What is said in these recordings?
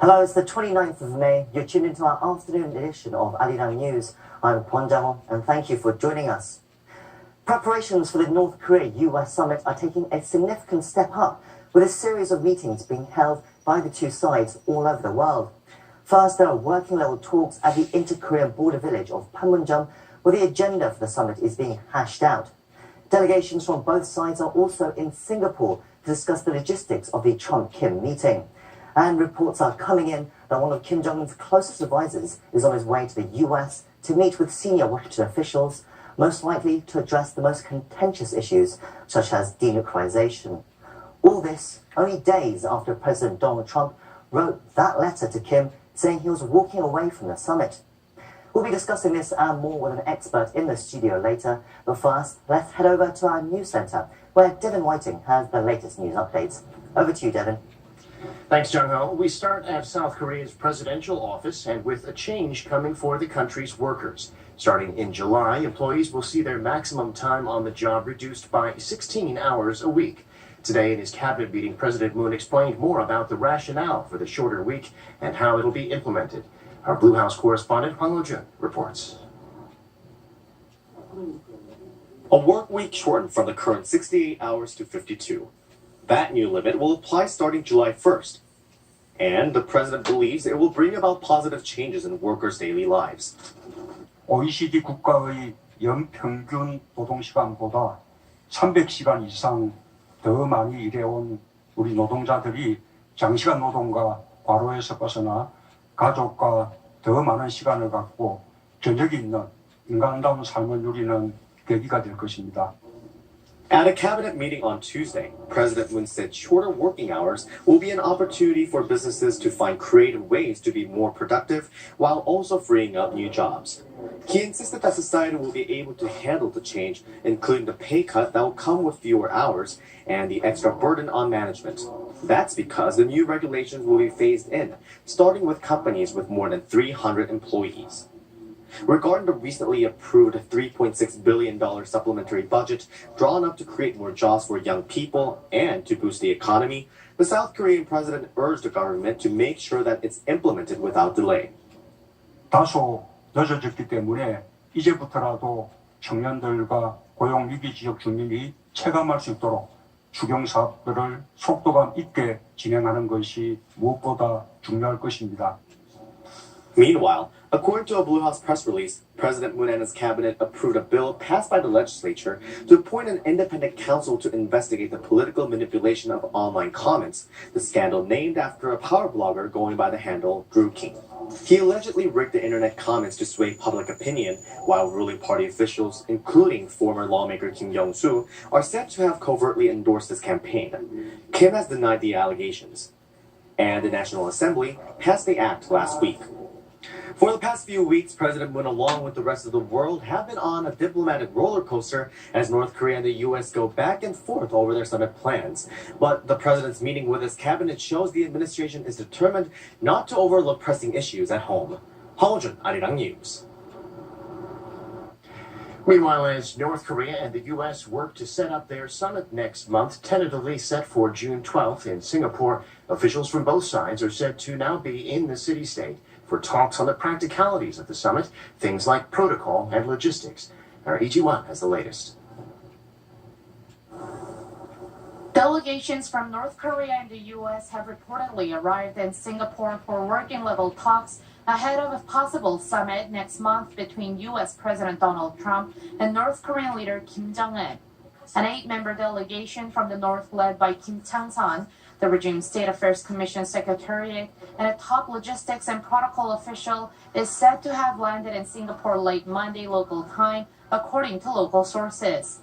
Hello, it's the 29th of May. You're tuned into our afternoon edition of Arirang News. I'm Kwon Jang-ho, and thank you for joining us. Preparations for the North Korea-US summit are taking a significant step up, with a series of meetings being held by the two sides all over the world. First, there are working-level talks at the Inter-Korean border village of Panmunjom, where the agenda for the summit is being hashed out. Delegations from both sides are also in Singapore to discuss the logistics of the Trump-Kim meeting. And reports are coming in that one of Kim Jong-un's closest advisors is on his way to the US to meet with senior Washington officials, most likely to address the most contentious issues, such as denuclearization. All this only days after President Donald Trump wrote that letter to Kim saying he was walking away from the summit. We'll be discussing this and more with an expert in the studio later, but first, let's head over to our news center, where Devin Whiting has the latest news updates. Over to you, Devin. Thanks, Jung-ho. We start at South Korea's presidential office and with a change coming for the country's workers. Starting in July, employees will see their maximum time on the job reduced by 16 hours a week. Today in his cabinet meeting, President Moon explained more about the rationale for the shorter week and how it'll be implemented. Our Blue House correspondent Hwang Ho-jun reports. A work week shortened from the current 68 hours to 52. That new limit will apply starting July 1st. And the president believes it will bring about positive changes in workers' daily lives. OECD 국가의 연평균 노동시간보다 300시간 이상 더 많이 일해온 우리 노동자들이 장시간 노동과 과로에서 벗어나 가족과 더 많은 시간을 갖고 저녁이 있는 인간다운 삶을 누리는 계기가 될 것입니다. At a cabinet meeting on Tuesday, President Moon said shorter working hours will be an opportunity for businesses to find creative ways to be more productive while also freeing up new jobs. He insisted that society will be able to handle the change, including the pay cut that will come with fewer hours and the extra burden on management. That's because the new regulations will be phased in, starting with companies with more than 300 employees. Regarding the recently approved $3.6 billion supplementary budget drawn up to create more jobs for young people and to boost the economy, the South Korean president urged the government to make sure that it's implemented without delay. 다소 늦어졌기 때문에 이제부터라도 청년들과 고용위기 지역 주민이 체감할 수 있도록 추경사업들을 속도감 있게 진행하는 것이 무엇보다 중요할 것입니다. Meanwhile, according to a Blue House press release, President Moon and his cabinet approved a bill passed by the legislature to appoint an independent counsel to investigate the political manipulation of online comments, the scandal named after a power blogger going by the handle Drew King. He allegedly rigged the internet comments to sway public opinion, while ruling party officials, including former lawmaker Kim Young-soo, are said to have covertly endorsed his campaign. Kim has denied the allegations, and the National Assembly passed the act last week. For the past few weeks, President Moon, along with the rest of the world, have been on a diplomatic roller coaster as North Korea and the U.S. go back and forth over their summit plans. But the president's meeting with his cabinet shows the administration is determined not to overlook pressing issues at home. Hwang Ho-jun, Arirang News. Meanwhile, as North Korea and the U.S. work to set up their summit next month, tentatively set for June 12th in Singapore, officials from both sides are said to now be in the city-state for talks on the practicalities of the summit, things like protocol and logistics. Our Ajou has the latest. Delegations from North Korea and the U.S. have reportedly arrived in Singapore for working-level talks ahead of a possible summit next month between U.S. President Donald Trump and North Korean leader Kim Jong-un. An 8-member delegation from the North led by Kim Chang-san, the regime's State Affairs Commission Secretariat, and a top logistics and protocol official is said to have landed in Singapore late Monday local time, according to local sources.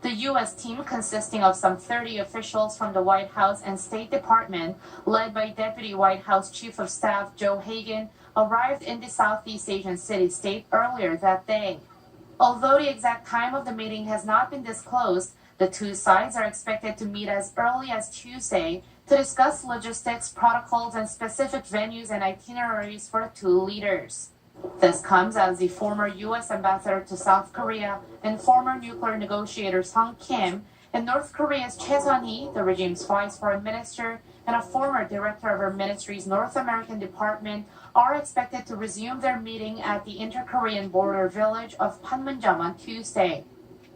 The U.S. team, consisting of some 30 officials from the White House and State Department, led by Deputy White House Chief of Staff Joe Hagan, arrived in the Southeast Asian city-state earlier that day. Although the exact time of the meeting has not been disclosed, the two sides are expected to meet as early as Tuesday to discuss logistics, protocols, and specific venues and itineraries for the two leaders. This comes as the former U.S. ambassador to South Korea and former nuclear negotiator Sung Kim And North Korea's Choi Sun-hee, the regime's vice foreign minister, and a former director of her ministry's North American department are expected to resume their meeting at the inter-Korean border village of Panmunjom on Tuesday.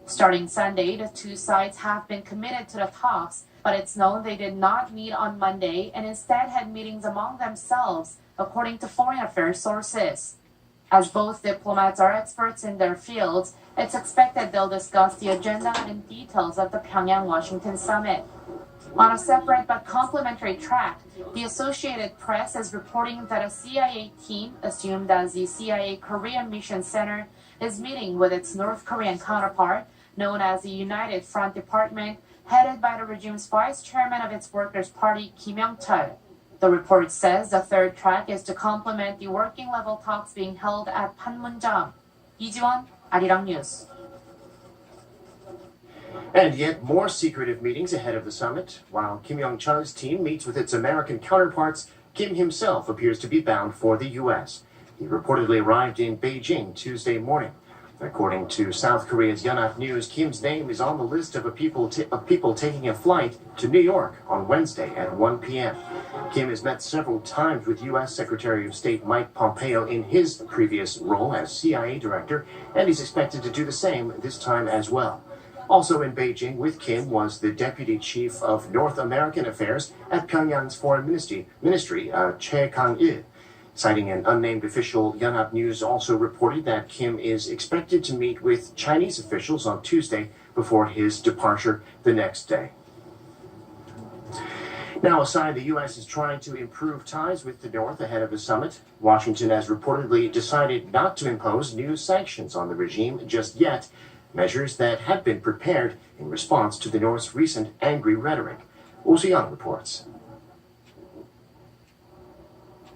Starting Sunday, the two sides have been committed to the talks, but it's known they did not meet on Monday and instead had meetings among themselves, according to foreign affairs sources. As both diplomats are experts in their fields, it's expected they'll discuss the agenda and details of the Pyongyang-Washington summit. On a separate but complementary track, the Associated Press is reporting that a CIA team, assumed as the CIA Korean Mission Center, is meeting with its North Korean counterpart, known as the United Front Department, headed by the regime's vice chairman of its Workers' Party, Kim Young-chul. The report says the third track is to complement the working-level talks being held at Panmunjom. Lee-Ji-won, Arirang News. And yet more secretive meetings ahead of the summit. While Kim Young-chul's team meets with its American counterparts, Kim himself appears to be bound for the U.S. He reportedly arrived in Beijing Tuesday morning. According to South Korea's Yonhap News, Kim's name is on the list of people taking a flight to New York on Wednesday at 1 p.m. Kim has met several times with U.S. Secretary of State Mike Pompeo in his previous role as CIA director, and he's expected to do the same this time as well. Also in Beijing with Kim was the Deputy Chief of North American Affairs at Pyongyang's Foreign Ministry, Choi Kang-il. Citing an unnamed official, Yonhap News also reported that Kim is expected to meet with Chinese officials on Tuesday before his departure the next day. Now, aside, the U.S. is trying to improve ties with the North ahead of the summit. Washington has reportedly decided not to impose new sanctions on the regime just yet, measures that had been prepared in response to the North's recent angry rhetoric. Oh Soo-young reports.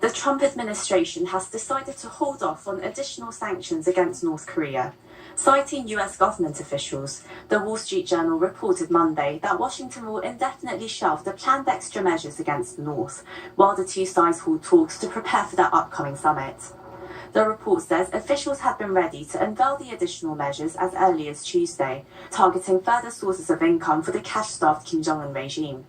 The Trump administration has decided to hold off on additional sanctions against North Korea. Citing U.S. government officials, the Wall Street Journal reported Monday that Washington will indefinitely shelve the planned extra measures against the North, while the two sides hold talks to prepare for their upcoming summit. The report says officials have been ready to unveil the additional measures as early as Tuesday, targeting further sources of income for the cash-starved Kim Jong-un regime.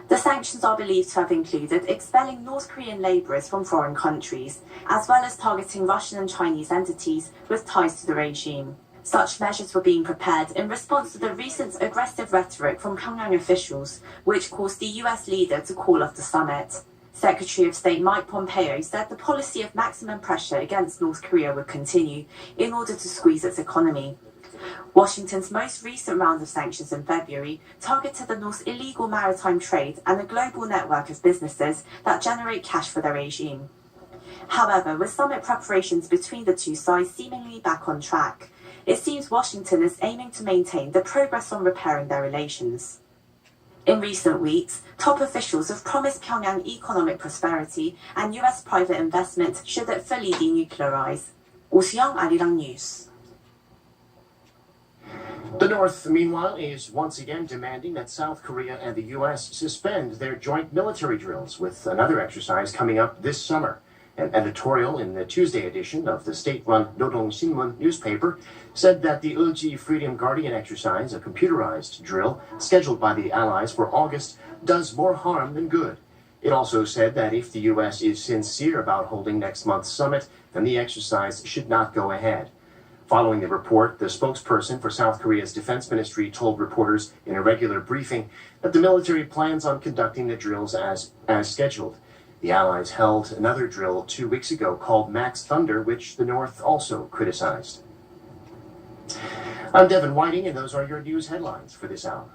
The sanctions are believed to have included expelling North Korean laborers from foreign countries, as well as targeting Russian and Chinese entities with ties to the regime. Such measures were being prepared in response to the recent aggressive rhetoric from Pyongyang officials, which caused the US leader to call off the summit. Secretary of State Mike Pompeo said the policy of maximum pressure against North Korea would continue in order to squeeze its economy. Washington's most recent round of sanctions in February targeted the North's illegal maritime trade and a global network of businesses that generate cash for the regime. However, with summit preparations between the two sides seemingly back on track, it seems Washington is aiming to maintain the progress on repairing their relations. In recent weeks, top officials have promised Pyongyang economic prosperity and US private investment should it fully denuclearize. Oh Soo-young, Arirang News. The North, meanwhile, is once again demanding that South Korea and the U.S. suspend their joint military drills, with another exercise coming up this summer. An editorial in the Tuesday edition of the state-run Rodong Sinmun newspaper said that the Ulji Freedom Guardian exercise, a computerized drill scheduled by the Allies for August, does more harm than good. It also said that if the U.S. is sincere about holding next month's summit, then the exercise should not go ahead. Following the report, the spokesperson for South Korea's defense ministry told reporters in a regular briefing that the military plans on conducting the drills as scheduled. The Allies held another drill 2 weeks ago called Max Thunder, which the North also criticized. I'm Devin Whiting, and those are your news headlines for this hour.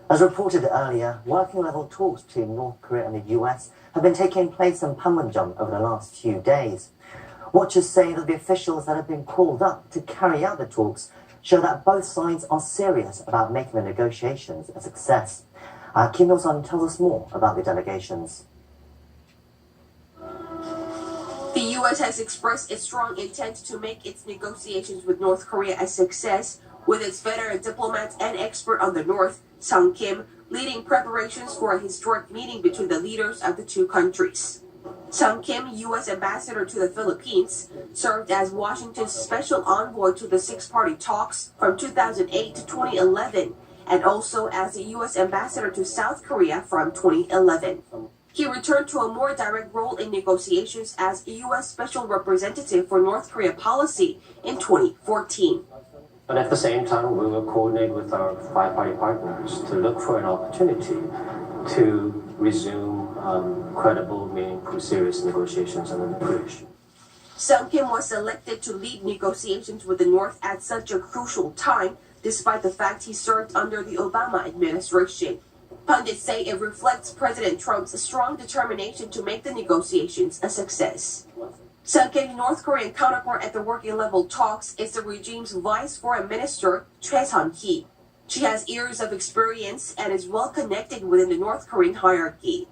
As reported earlier, working-level talks between North Korea and the US have been taking place in Panmunjom over the last few days. Watchers say that the officials that have been called up to carry out the talks show that both sides are serious about making the negotiations a success. Kim Yo-sun tells us more about the delegations. The U.S. has expressed its strong intent to make its negotiations with North Korea a success, with its veteran diplomat and expert on the North, Sung Kim, leading preparations for a historic meeting between the leaders of the two countries. Sung Kim, U.S. ambassador to the Philippines, served as Washington's special envoy to the six-party talks from 2008 to 2011, and also as the U.S. ambassador to South Korea from 2011. He returned to a more direct role in negotiations as U.S. Special Representative for North Korea policy in 2014. But at the same time, we will coordinate with our five-party partners to look for an opportunity to resume credible, meaningful, serious negotiations on the nuclear issue. Sung Kim was selected to lead negotiations with the North at such a crucial time, despite the fact he served under the Obama administration. Pundits say it reflects President Trump's strong determination to make the negotiations a success. Sung Kim's North Korean counterpart at the working level talks is the regime's Vice Foreign Minister, Choi Sun-hee. She has years of experience and is well connected within the North Korean hierarchy.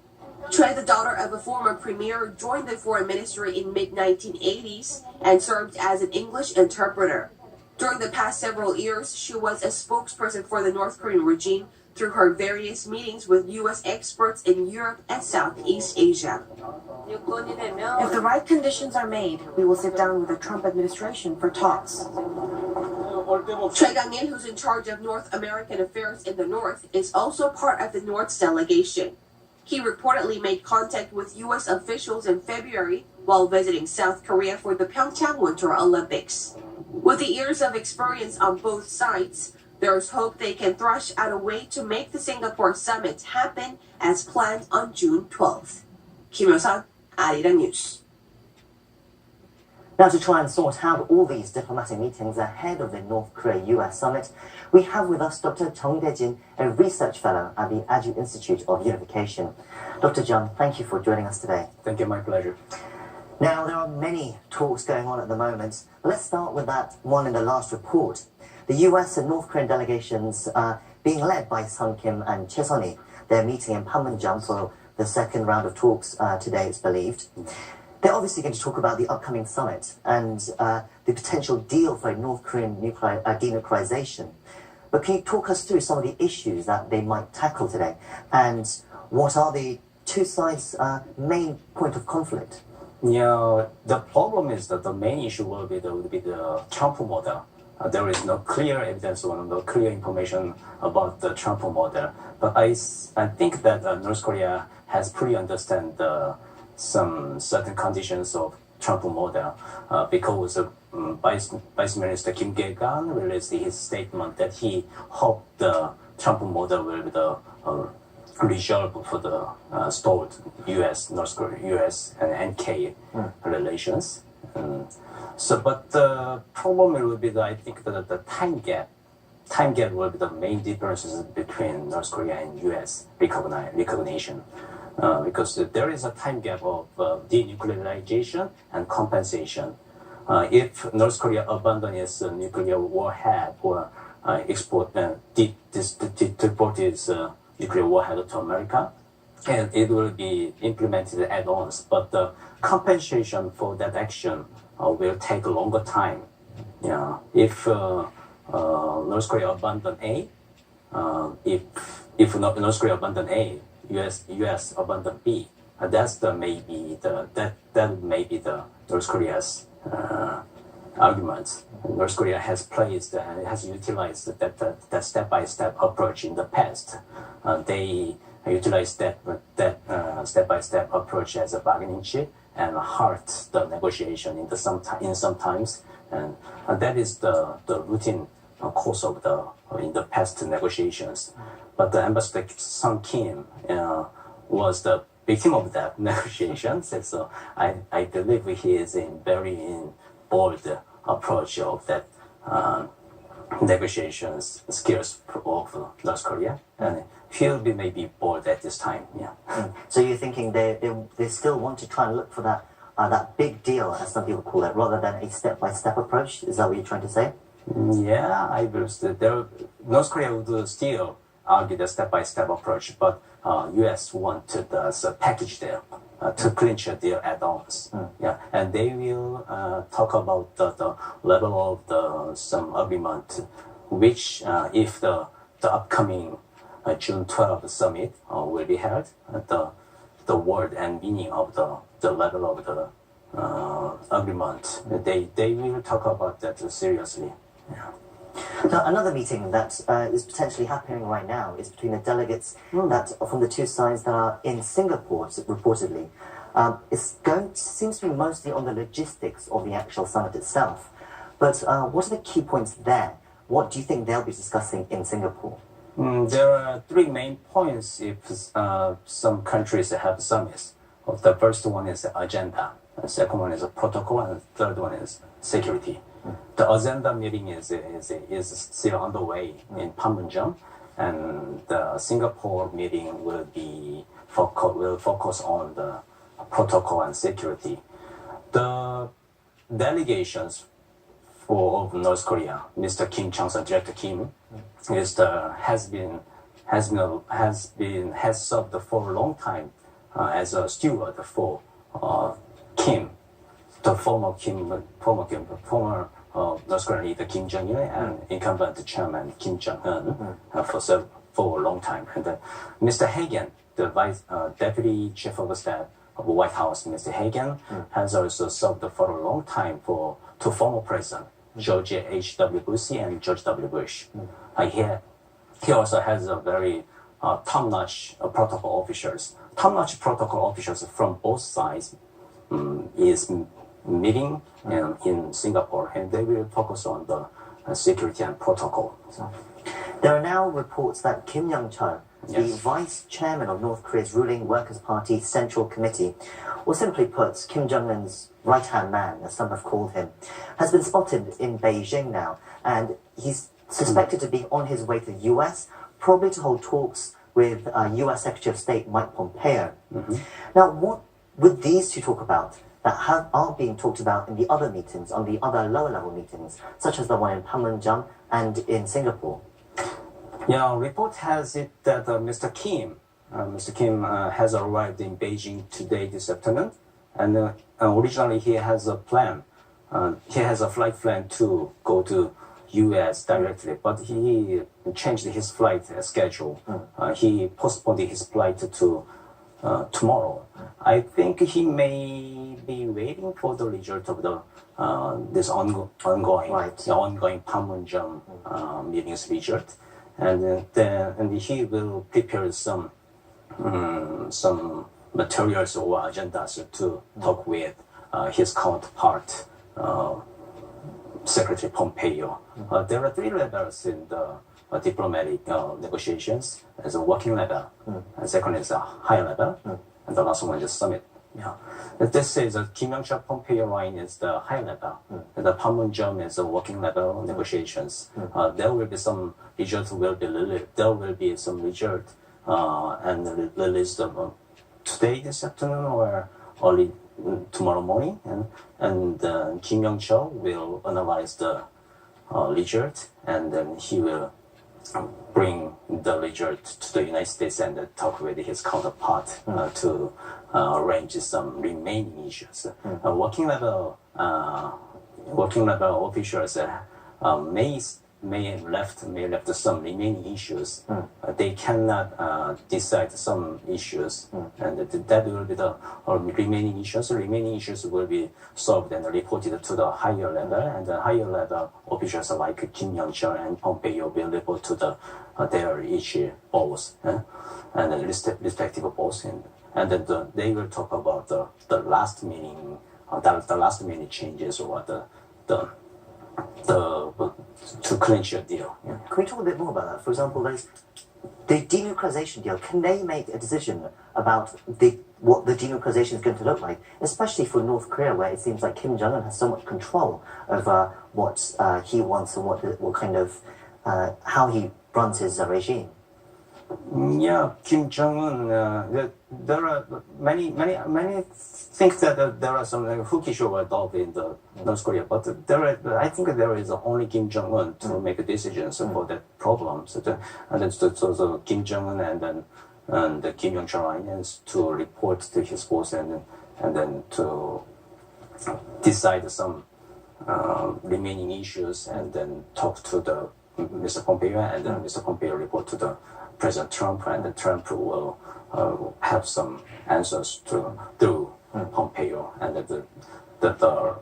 Choi, the daughter of a former premier, joined the foreign ministry in mid-1980s and served as an English interpreter. During the past several years, she was a spokesperson for the North Korean regime through her various meetings with U.S. experts in Europe and Southeast Asia. If the right conditions are made, we will sit down with the Trump administration for talks. Choi Gang-il, who's in charge of North American affairs in the North, is also part of the North's delegation. He reportedly made contact with U.S. officials in February while visiting South Korea for the Pyeongchang Winter Olympics. With the years of experience on both sides, there's hope they can thrash out a way to make the Singapore summit happen as planned on June 12th. Kim Yo-sun, Arirang News. Now, to try and sort out all these diplomatic meetings ahead of the North Korea-US summit, we have with us Dr. Jung Dae Jin, a research fellow at the Ajou Institute of Unification. Dr. Jung, thank you for joining us today. Thank you, my pleasure. Now, there are many talks going on at the moment. Let's start with that one in the last report. The US and North Korean delegations being led by Sung Kim and Choi Sun-hee. They're meeting in Panmunjom for the second round of talks today, it's believed. They're obviously going to talk about the upcoming summit and the potential deal for North Korean denuclearization. But can you talk us through some of the issues that they might tackle today? And what are the two sides' main point of conflict? Yeah, the problem is that the main issue will be the Trump model. There is no clear evidence or no clear information about the Trump model. But I think that North Korea has pretty understand some certain conditions of Trump model because Vice Minister Kim Kye-gwan released his statement that he hoped the Trump model will be the resolve for the stalled U.S. and NK relations. But the problem will be I think that the time gap will be the main differences between North Korea and U.S. recognition. Because there is a time gap of denuclearization and compensation. If North Korea abandons its nuclear warhead or deport its nuclear warhead to America, and it will be implemented add-ons. But the compensation for that action will take a longer time. Yeah, if North Korea abandon A, if North Korea abandon A, U.S. abandon B, that may be the North Korea's arguments. North Korea has placed and has utilized that step-by-step approach in the past. They utilized that step-by-step approach as a bargaining chip and halt the negotiation in sometimes, and that is the routine course of in the past negotiations. But the Ambassador Sung Kim was the victim of that negotiations, and so I believe he is in bold approach of that negotiations skills of North Korea, and he'll be maybe bold at this time. Yeah. So you're thinking they still want to try and look for that big deal, as some people call it, rather than a step-by-step approach? Is that what you're trying to say? Yeah, I believe that North Korea would still argue the step-by-step approach, but U.S. wanted a package deal to clinch their add-ons. Yeah, and they will talk about the level of some agreement, which if the upcoming June 12th summit will be held, the word and meaning of the level of the agreement. They will talk about that seriously. Yeah. Now, another meeting that is potentially happening right now is between the delegates that are from the two sides that are in Singapore, reportedly. Seems to be mostly on the logistics of the actual summit itself. But what are the key points there? What do you think they'll be discussing in Singapore? There are three main points if some countries have summits. The first one is the agenda, the second one is a protocol, and the third one is security. The agenda meeting is still underway in Panmunjom, and the Singapore meeting will focus on the protocol and security. The delegations of North Korea, Mr. Kim Chung-sun, Director Kim, has served for a long time as a steward for Kim, the former North Korean leader Kim Jong-il and incumbent chairman Kim Jong-un for a long time. And Mr. Hagen, the deputy chief of staff of the White House, Mr. Hagen, has also served for a long time for two former presidents, George H.W. Bush and George W. Bush. He also has a very top-notch protocol officers. Top-notch protocol officers from both sides is meeting in Singapore, and they will focus on the security and protocol. So. There are now reports that Kim Young-chul, the vice chairman of North Korea's ruling Workers' Party Central Committee, or simply put, Kim Jong-un's right-hand man, as some have called him, has been spotted in Beijing now, and he's suspected to be on his way to the US, probably to hold talks with US Secretary of State Mike Pompeo. Now, what would these two talk about that are being talked about in the other meetings, on the other lower-level meetings, such as the one in Panmunjom and in Singapore? Yeah, report has it that Mr. Kim has arrived in Beijing today, this afternoon, and originally he has a plan. He has a flight plan to go to U.S. directly, but he changed his flight schedule. He postponed his flight to tomorrow. I think he may be waiting for the result of the this ongoing Panmunjom meetings result, and he will prepare some materials or agendas to talk with his counterpart, Secretary Pompeo. There are three levels in the diplomatic negotiations. There's a working level, and second is a high level, and the last one is summit. Yeah, this is a Kim Young-chul Pompeo line is the high level, and the Panmunjom is a working level negotiations. There will be some result There will be some result and released today, this afternoon, or early tomorrow morning, and Kim Young-chul will analyze the result, and then he will bring the result to the United States and talk with his counterpart to arrange some remaining issues. Working level officials may have left some remaining issues. They cannot decide some issues, and that will be the remaining issues. Remaining issues will be solved and reported to the higher level, and the higher level officials like Kim Young-chul and Pompeo will report to their each boss and the respective boss, and then they will talk about the last meeting, the last minute changes or to clinch a deal. Yeah. Can we talk a bit more about that? For example, the denuclearization deal. Can they make a decision about what the denuclearization is going to look like, especially for North Korea, where it seems like Kim Jong-un has so much control over what he wants and what kind of how he runs his regime? Yeah, Kim Jong-un. There are many think that there are some hookish involved in the North Korea, but I think there is only Kim Jong-un to make decisions for that problem. So Kim Jong-un and the Kim Young-chul is to report to his boss and then to decide some remaining issues and then talk to the Mr. Pompeo, and then Mr. Pompeo report to the President Trump, and then Trump will have some answers through Pompeo, and the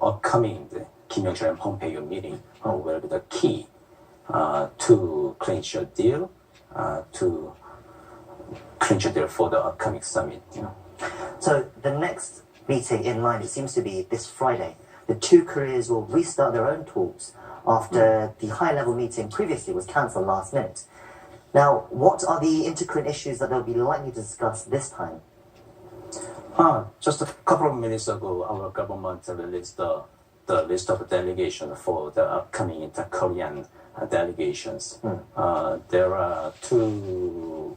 upcoming Kim Jong-il and Pompeo meeting will be the key to clinch a deal, for the upcoming summit. So the next meeting in line, it seems to be this Friday. The two Koreas will restart their own talks after the high-level meeting previously was cancelled last minute. Now, what are the inter-Korean issues that they'll be likely to discuss this time? Just a couple of minutes ago, our government released the list of delegations for the upcoming inter-Korean delegations. There are two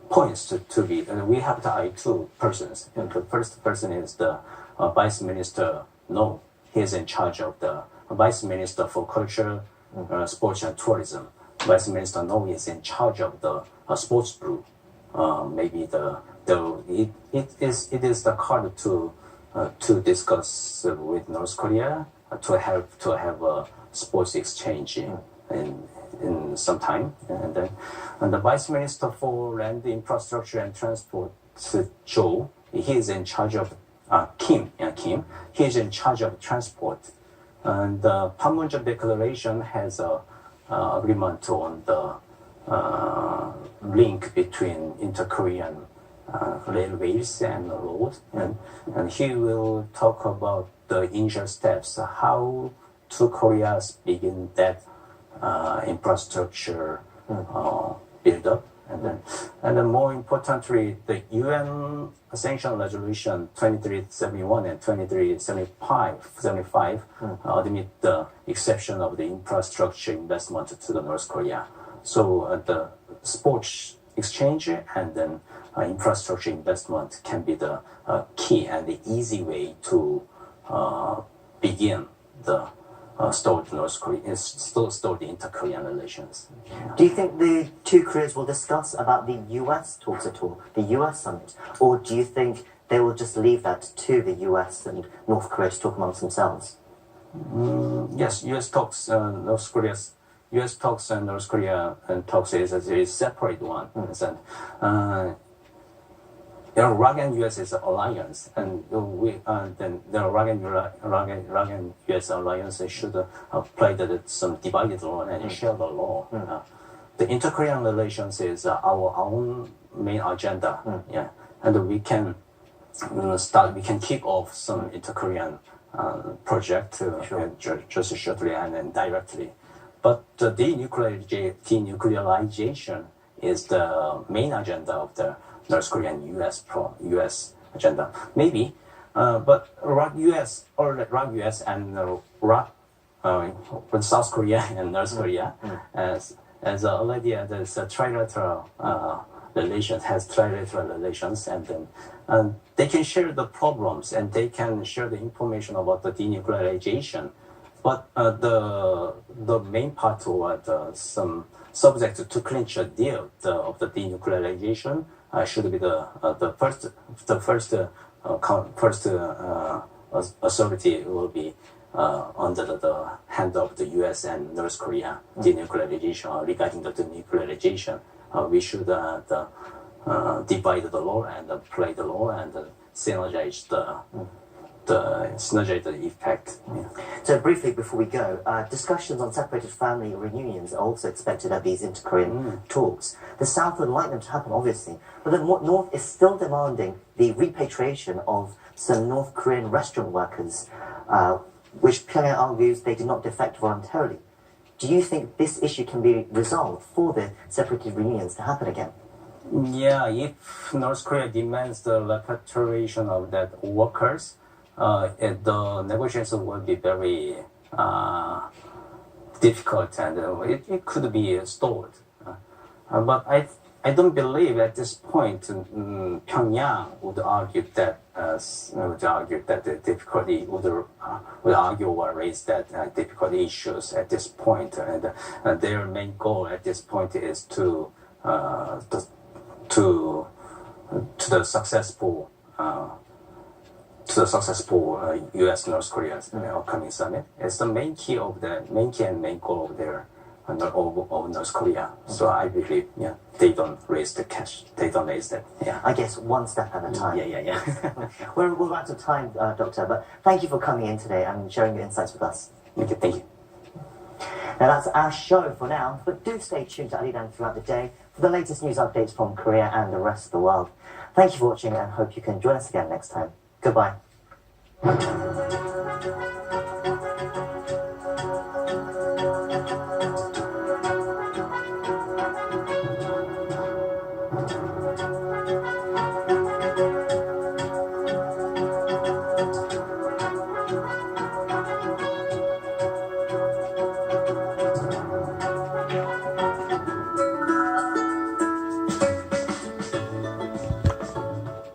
points to be, and we have to eye two persons. And the first person is the Vice Minister No. He is in charge of the Vice Minister for Culture, Sports and Tourism. Vice Minister No is in charge of the sports group. Maybe it is the card to discuss with North Korea to have a sports exchange in some time, and the Vice Minister for Land Infrastructure and Transport, Ajou, he is in charge of Kim. He is in charge of transport, and the Panmunjom Declaration has a agreement on the link between inter-Korean railways and road, and he will talk about the initial steps, how two Koreas begin that infrastructure build-up, and then more importantly, the UN sanction resolution 2371 and 2375 admit the exception of the infrastructure investment to the North Korea. So the sports exchange and then infrastructure investment can be the key and the easy way to begin the store the inter-Korean relations. Do you think the two Koreas will discuss about the US talks at all, the US summit, or do you think they will just leave that to the US and North Korea to talk amongst themselves? Yes, US talks, North Korea's US talks and North Korea talks is a separate one. RAG and US is an alliance, and then the RAG and US alliance should play some divided role and share the law. The inter-Korean relations is our own main agenda, and we can kick off some inter-Korean project just shortly and then directly. But the denuclearization is the main agenda of the North Korean US agenda. Maybe, but RAG-US and South Korea and North Korea as already there's a trilateral relations, and then they can share the problems and they can share the information about the denuclearization. But the main part or some subject to clinch a deal of the denuclearization should be the first authority will be under the hand of the U.S. and North Korea denuclearization. Regarding the denuclearization, we should divide the law and play the law and synergize the effect. So briefly before we go, discussions on separated family reunions are also expected at these inter-Korean talks. The South would like them to happen, obviously, but the North is still demanding the repatriation of some North Korean restaurant workers, which Pyongyang argues they did not defect voluntarily. Do you think this issue can be resolved for the separated reunions to happen again? Yeah, if North Korea demands the repatriation of that workers, the negotiations will be very difficult and it could be stalled. But I don't believe at this point Pyongyang would argue that the difficulty would argue or raise that difficult issues at this point, and their main goal at this point is to the successful U.S. North Korea's upcoming summit. It's the main key and main goal of their of North Korea. So I believe, they don't raise the cash. They don't raise that. Yeah. I guess one step at a time. Yeah. We're out of time, Doctor, but thank you for coming in today and sharing your insights with us. Okay, thank you. Now that's our show for now, but do stay tuned to Arirang throughout the day for the latest news updates from Korea and the rest of the world. Thank you for watching and hope you can join us again next time. Goodbye.